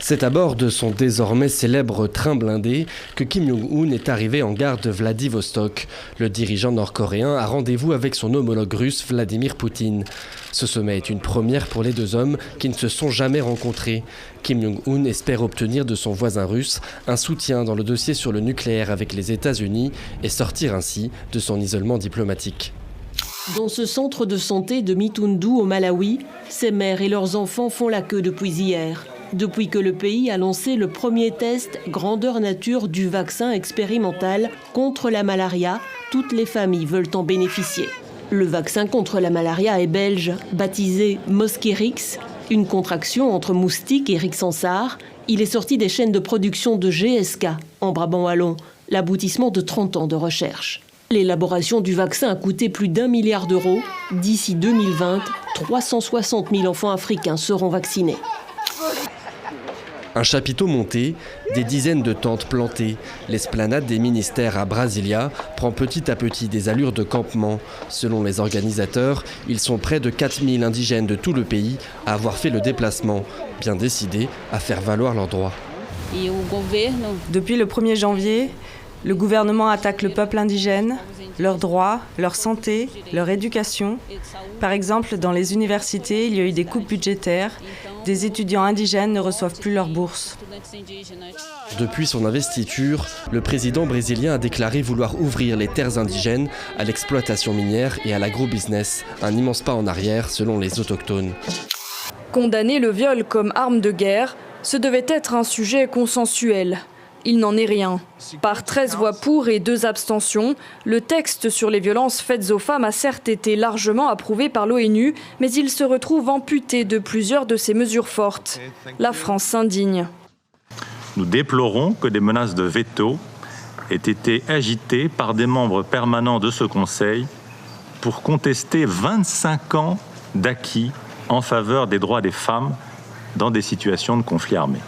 C'est à bord de son désormais célèbre train blindé que Kim Jong-un est arrivé en gare de Vladivostok. Le dirigeant nord-coréen a rendez-vous avec son homologue russe Vladimir Poutine. Ce sommet est une première pour les deux hommes qui ne se sont jamais rencontrés. Kim Jong-un espère obtenir de son voisin russe un soutien dans le dossier sur le nucléaire avec les États-Unis et sortir ainsi de son isolement diplomatique. Dans ce centre de santé de Mitundu au Malawi, ces mères et leurs enfants font la queue depuis hier. Depuis que le pays a lancé le premier test grandeur nature du vaccin expérimental contre la malaria, toutes les familles veulent en bénéficier. Le vaccin contre la malaria est belge, baptisé Mosquirix, une contraction entre moustique et Rixensart. Il est sorti des chaînes de production de GSK, en Brabant wallon, l'aboutissement de 30 ans de recherche. L'élaboration du vaccin a coûté plus d'1 milliard d'euros. D'ici 2020, 360 000 enfants africains seront vaccinés. Un chapiteau monté, des dizaines de tentes plantées. L'esplanade des ministères à Brasilia prend petit à petit des allures de campement. Selon les organisateurs, ils sont près de 4000 indigènes de tout le pays à avoir fait le déplacement, bien décidés à faire valoir leurs droits. Depuis le 1er janvier, le gouvernement attaque le peuple indigène, leurs droits, leur santé, leur éducation. Par exemple, dans les universités, il y a eu des coupes budgétaires. Des étudiants indigènes ne reçoivent plus leur bourse. Depuis son investiture, le président brésilien a déclaré vouloir ouvrir les terres indigènes à l'exploitation minière et à l'agro-business. Un immense pas en arrière selon les autochtones. Condamner le viol comme arme de guerre, ce devait être un sujet consensuel. Il n'en est rien. Par 13 voix pour et 2 abstentions, le texte sur les violences faites aux femmes a certes été largement approuvé par l'ONU, mais il se retrouve amputé de plusieurs de ses mesures fortes. La France s'indigne. Nous déplorons que des menaces de veto aient été agitées par des membres permanents de ce Conseil pour contester 25 ans d'acquis en faveur des droits des femmes dans des situations de conflit armé.